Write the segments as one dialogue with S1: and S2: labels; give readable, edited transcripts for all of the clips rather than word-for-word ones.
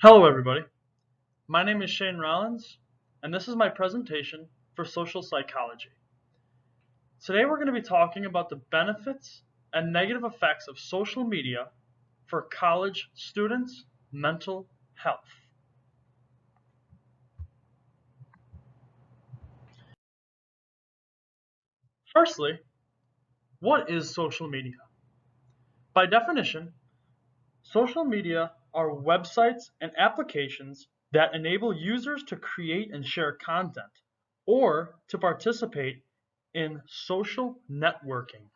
S1: Hello everybody, my name is Shane Rollins, and this is my presentation for social psychology. Today we're going to be talking about the benefits and negative effects of social media for college students' mental health. Firstly, what is social media? By definition, social media are websites and applications that enable users to create and share content or to participate in social networking.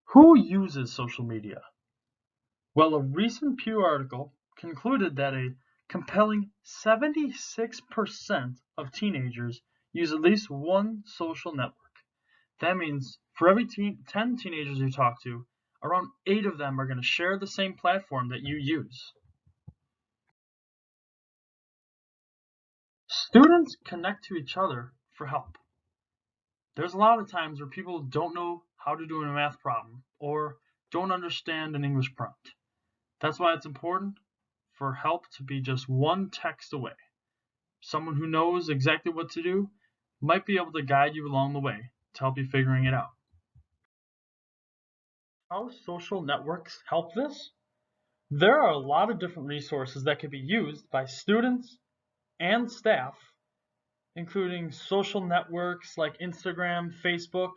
S1: Who uses social media? Well, a recent Pew article concluded that a compelling 76% of teenagers use at least one social network. That means for every 10 teenagers you talk to, around 8 of them are going to share the same platform that you use. Students connect to each other for help. There's a lot of times where people don't know how to do a math problem or don't understand an English prompt. That's why it's important for help to be just one text away. Someone who knows exactly what to do might be able to guide you along the way to help you figuring it out. How social networks help this? There are a lot of different resources that can be used by students and staff, including social networks like Instagram, Facebook.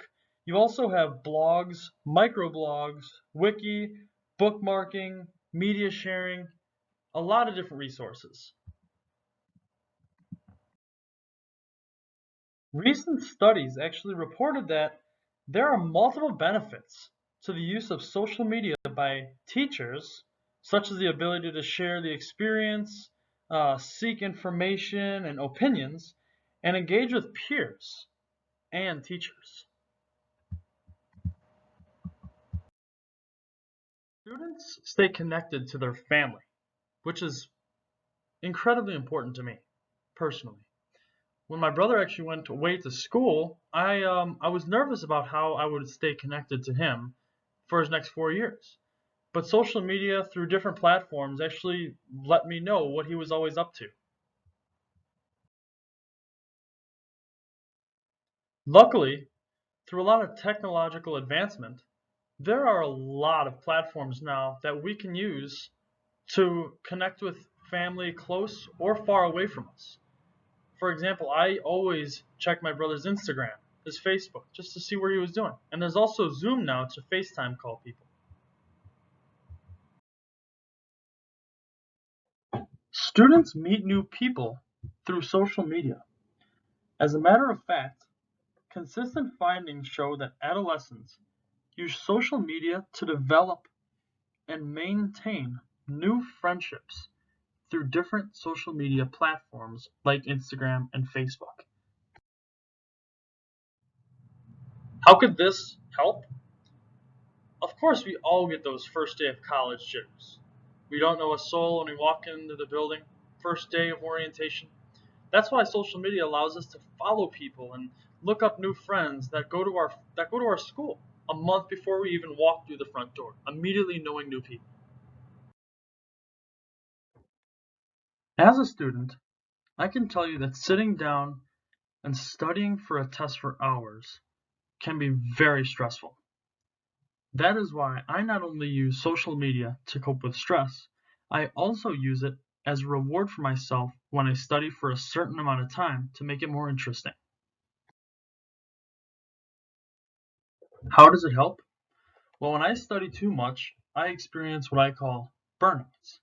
S1: You also have blogs, microblogs, wiki, bookmarking, media sharing, a lot of different resources. Recent studies actually reported that there are multiple benefits to the use of social media by teachers, such as the ability to share the experience, seek information and opinions, and engage with peers and teachers. Students stay connected to their family, which is incredibly important to me personally. When my brother actually went away to school, I was nervous about how I would stay connected to him for his next 4 years. But social media through different platforms actually let me know what he was always up to. Luckily, through a lot of technological advancement, there are a lot of platforms now that we can use to connect with family close or far away from us. For example, I always check my brother's Instagram, his Facebook, just to see where he was doing. And there's also Zoom now to FaceTime call people. Students meet new people through social media. As a matter of fact, consistent findings show that adolescents use social media to develop and maintain new friendships through different social media platforms like Instagram and Facebook. How could this help? Of course, we all get those first day of college jitters. We don't know a soul when we walk into the building, first day of orientation. That's why social media allows us to follow people and look up new friends that go to our school a month before we even walk through the front door, immediately knowing new people. As a student, I can tell you that sitting down and studying for a test for hours can be very stressful. That is why I not only use social media to cope with stress, I also use it as a reward for myself when I study for a certain amount of time to make it more interesting. How does it help? Well, when I study too much, I experience what I call burnouts,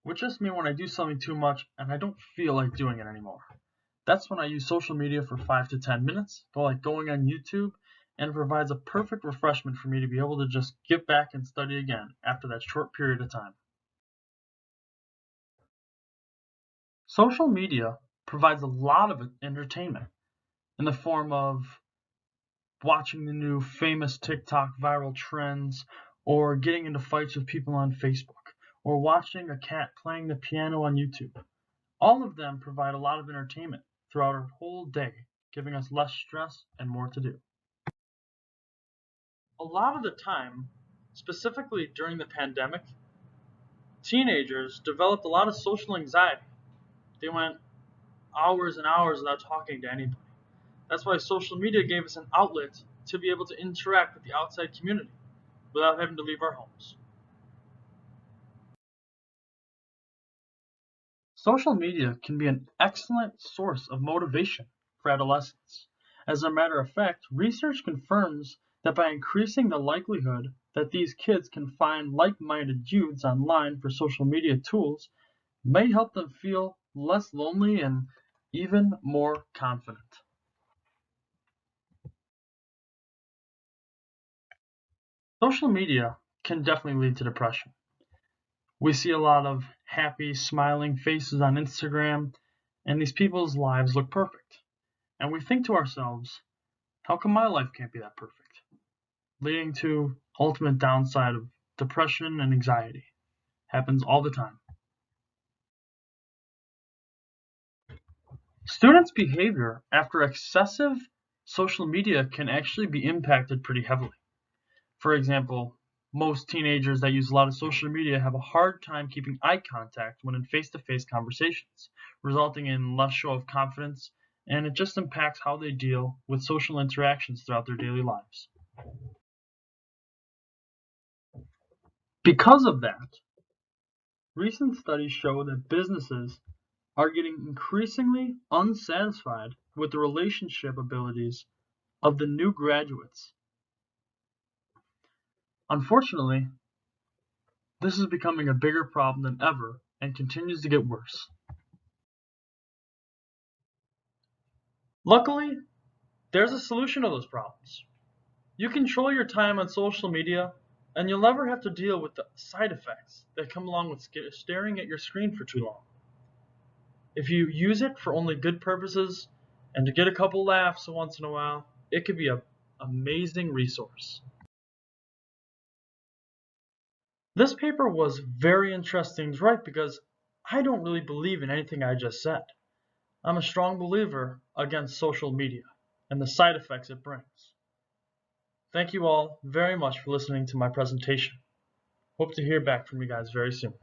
S1: which just means when I do something too much and I don't feel like doing it anymore. That's when I use social media for 5 to 10 minutes, like going on YouTube, and it provides a perfect refreshment for me to be able to just get back and study again after that short period of time. Social media provides a lot of entertainment in the form of watching the new famous TikTok viral trends, or getting into fights with people on Facebook, or watching a cat playing the piano on YouTube. All of them provide a lot of entertainment throughout our whole day, giving us less stress and more to do. A lot of the time, specifically during the pandemic, teenagers developed a lot of social anxiety. They went hours and hours without talking to anybody. That's why social media gave us an outlet to be able to interact with the outside community without having to leave our homes. Social media can be an excellent source of motivation for adolescents. As a matter of fact, research confirms that by increasing the likelihood that these kids can find like-minded youths online for social media tools may help them feel less lonely and even more confident. Social media can definitely lead to depression. We see a lot of happy, smiling faces on Instagram, and these people's lives look perfect. And we think to ourselves, how come my life can't be that perfect? Leading to ultimate downside of depression and anxiety. Happens all the time. Students' behavior after excessive social media can actually be impacted pretty heavily. For example, most teenagers that use a lot of social media have a hard time keeping eye contact when in face-to-face conversations, resulting in less show of confidence, and it just impacts how they deal with social interactions throughout their daily lives. Because of that, recent studies show that businesses are getting increasingly unsatisfied with the relationship abilities of the new graduates. Unfortunately, this is becoming a bigger problem than ever and continues to get worse. Luckily, there's a solution to those problems. You control your time on social media, and you'll never have to deal with the side effects that come along with staring at your screen for too long. If you use it for only good purposes and to get a couple laughs once in a while, it could be an amazing resource. This paper was very interesting to write because I don't really believe in anything I just said. I'm a strong believer against social media and the side effects it brings. Thank you all very much for listening to my presentation. Hope to hear back from you guys very soon.